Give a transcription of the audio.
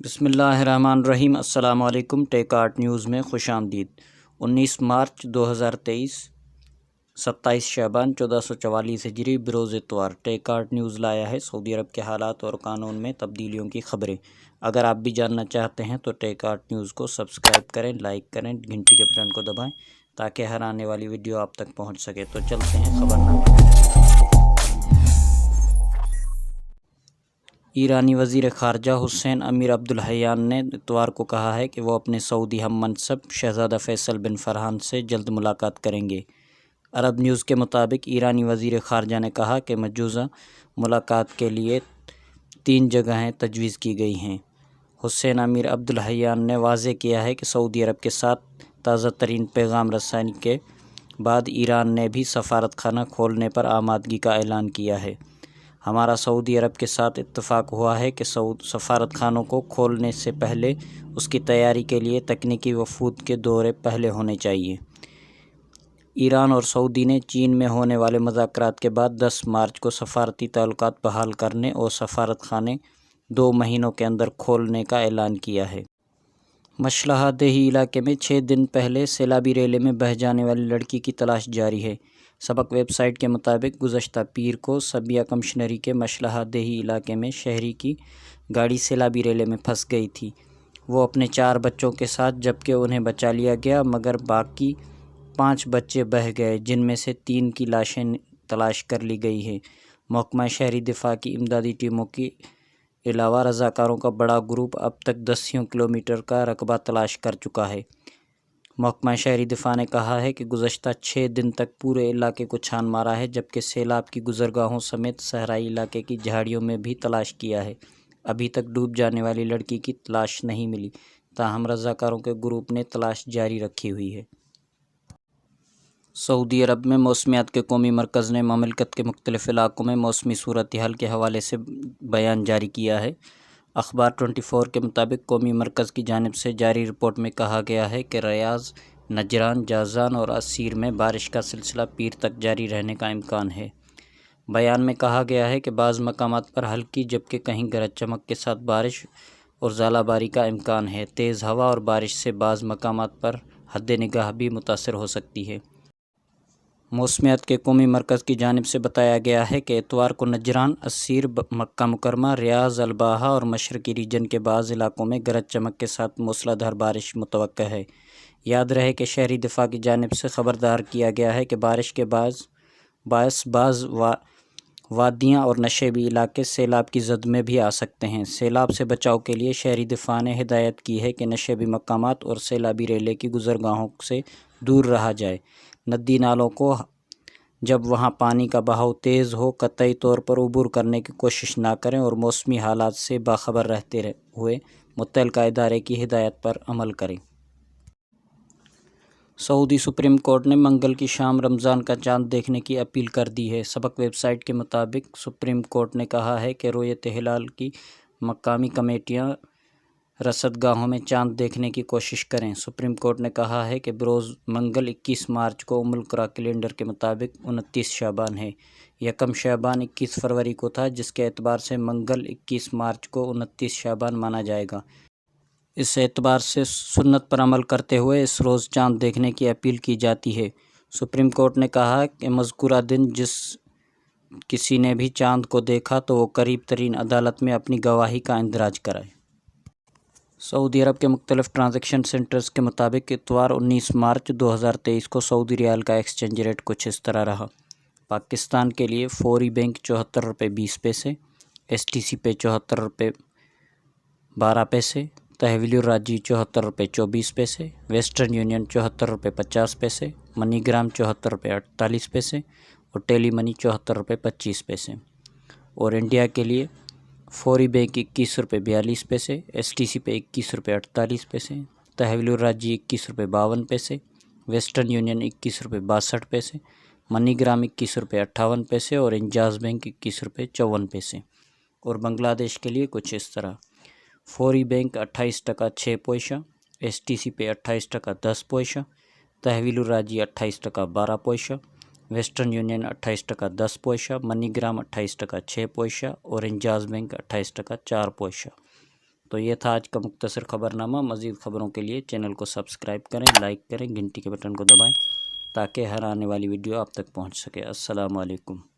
بسم اللہ الرحمن الرحیم۔ السلام علیکم۔ ٹیک آرٹ نیوز میں خوش آمدید۔ 19 مارچ 2023 27 شعبان 1444 ہجری بروز اتوار۔ ٹیک آرٹ نیوز لایا ہے سعودی عرب کے حالات اور قانون میں تبدیلیوں کی خبریں۔ اگر آپ بھی جاننا چاہتے ہیں تو ٹیک آرٹ نیوز کو سبسکرائب کریں، لائک کریں، گھنٹی کے بٹن کو دبائیں تاکہ ہر آنے والی ویڈیو آپ تک پہنچ سکے۔ تو چلتے ہیں خبرنامے۔ ایرانی وزیر خارجہ حسین امیر عبداللہیان نے اتوار کو کہا ہے کہ وہ اپنے سعودی ہم منصب شہزادہ فیصل بن فرحان سے جلد ملاقات کریں گے۔ عرب نیوز کے مطابق ایرانی وزیر خارجہ نے کہا کہ مجوزہ ملاقات کے لیے 3 جگہیں تجویز کی گئی ہیں۔ حسین امیر عبداللہیان نے واضح کیا ہے کہ سعودی عرب کے ساتھ تازہ ترین پیغام رسانی کے بعد ایران نے بھی سفارت خانہ کھولنے پر آمادگی کا اعلان کیا ہے۔ ہمارا سعودی عرب کے ساتھ اتفاق ہوا ہے کہ سفارت خانوں کو کھولنے سے پہلے اس کی تیاری کے لیے تکنیکی وفود کے دورے پہلے ہونے چاہیے۔ ایران اور سعودی نے چین میں ہونے والے مذاکرات کے بعد 10 مارچ کو سفارتی تعلقات بحال کرنے اور سفارت خانے 2 مہینوں کے اندر کھولنے کا اعلان کیا ہے۔ مشلحہ دیہی علاقے میں 6 دن پہلے سیلابی ریلے میں بہہ جانے والی لڑکی کی تلاش جاری ہے۔ سبق ویب سائٹ کے مطابق گزشتہ پیر کو سبیہ کمشنری کے مشلحہ دیہی علاقے میں شہری کی گاڑی سیلابی ریلے میں پھنس گئی تھی۔ وہ اپنے 4 بچوں کے ساتھ جبکہ انہیں بچا لیا گیا مگر باقی 5 بچے بہہ گئے جن میں سے 3 کی لاشیں تلاش کر لی گئی ہیں۔ محکمہ شہری دفاع کی امدادی ٹیموں کے علاوہ رضاکاروں کا بڑا گروپ اب تک 10 کلومیٹر کا رقبہ تلاش کر چکا ہے۔ محکمہ شہری دفاع نے کہا ہے کہ گزشتہ 6 دن تک پورے علاقے کو چھان مارا ہے جبکہ سیلاب کی گزرگاہوں سمیت صحرائی علاقے کی جھاڑیوں میں بھی تلاش کیا ہے۔ ابھی تک ڈوب جانے والی لڑکی کی تلاش نہیں ملی، تاہم رضاکاروں کے گروپ نے تلاش جاری رکھی ہوئی ہے۔ سعودی عرب میں موسمیات کے قومی مرکز نے مملکت کے مختلف علاقوں میں موسمی صورتحال کے حوالے سے بیان جاری کیا ہے۔ اخبار 24 کے مطابق قومی مرکز کی جانب سے جاری رپورٹ میں کہا گیا ہے کہ ریاض، نجران، جازان اور عسیر میں بارش کا سلسلہ پیر تک جاری رہنے کا امکان ہے۔ بیان میں کہا گیا ہے کہ بعض مقامات پر ہلکی جبکہ کہیں گرج چمک کے ساتھ بارش اور ژالہ باری کا امکان ہے۔ تیز ہوا اور بارش سے بعض مقامات پر حد نگاہ بھی متاثر ہو سکتی ہے۔ موسمیات کے قومی مرکز کی جانب سے بتایا گیا ہے کہ اتوار کو نجران، عسیر، مکہ مکرمہ، ریاض، الباحہ اور مشرقی ریجن کے بعض علاقوں میں گرج چمک کے ساتھ موسلا دھار بارش متوقع ہے۔ یاد رہے کہ شہری دفاع کی جانب سے خبردار کیا گیا ہے کہ بارش کے باعث بعض وادیاں اور نشیبی علاقے سیلاب کی زد میں بھی آ سکتے ہیں۔ سیلاب سے بچاؤ کے لیے شہری دفاع نے ہدایت کی ہے کہ نشیبی مقامات اور سیلابی ریلے کی گزرگاہوں سے دور رہا جائے۔ ندی نالوں کو جب وہاں پانی کا بہاؤ تیز ہو قطعی طور پر عبور کرنے کی کوشش نہ کریں اور موسمی حالات سے باخبر رہتے ہوئے متعلقہ ادارے کی ہدایت پر عمل کریں۔ سعودی سپریم کورٹ نے منگل کی شام رمضان کا چاند دیکھنے کی اپیل کر دی ہے۔ سبق ویب سائٹ کے مطابق سپریم کورٹ نے کہا ہے کہ رؤیت ہلال کی مقامی کمیٹیاں رصدگاہوں میں چاند دیکھنے کی کوشش کریں۔ سپریم کورٹ نے کہا ہے کہ بروز منگل 21 مارچ کو ام القریٰ کیلنڈر کے مطابق 29 شعبان ہے۔ یکم شعبان 21 فروری کو تھا جس کے اعتبار سے منگل 21 مارچ کو 29 شعبان مانا جائے گا۔ اس اعتبار سے سنت پر عمل کرتے ہوئے اس روز چاند دیکھنے کی اپیل کی جاتی ہے۔ سپریم کورٹ نے کہا کہ مذکورہ دن جس کسی نے بھی چاند کو دیکھا تو وہ قریب ترین عدالت میں اپنی گواہی کا اندراج کرائے۔ سعودی عرب کے مختلف ٹرانزیکشن سینٹرز کے مطابق اتوار 19 مارچ 2023 کو سعودی ریال کا ایکسچینج ریٹ کچھ اس طرح رہا۔ پاکستان کے لیے فوری بینک 74 روپے 20 پیسے، ایس ٹی سی پے 74 روپے 12 پیسے، تحویل الراجی 74 روپے 24 پیسے، ویسٹرن یونین 74 روپے 50 پیسے، منی گرام 74 روپے 48 پیسے اور ٹیلی منی 74 روپے 25 پیسے۔ اور انڈیا کے لیے فوری بینک 21 روپے 42 پیسے، ایس ٹی سی پہ 21 روپے 48 پیسے، تحویل الراجی 21 روپے 52 پیسے، ویسٹرن یونین 21 روپے 62 پیسے، منی گرام 21 روپے 58 پیسے اور انجاز بینک 21 روپے 54 پیسے۔ اور بنگلہ دیش کے لیے کچھ اس طرح: فوری بینک 28 ٹکا 6 پیسہ، ایس ٹی سی پہ 28 ٹکا 10 پیسہ، تحویل الراجی 28 ٹکا 12 پیسہ، ویسٹرن یونین 28 ٹکا 10 پیسہ، منی گرام 28 ٹکا 6 پیسہ اور انجاز بینک 28 ٹکا 4 پیسہ۔ تو یہ تھا آج کا مختصر خبرنامہ۔ مزید خبروں کے لیے چینل کو سبسکرائب کریں، لائک کریں، گھنٹی کے بٹن کو دبائیں تاکہ ہر آنے والی ویڈیو آپ تک پہنچ سکے۔ السلام علیکم۔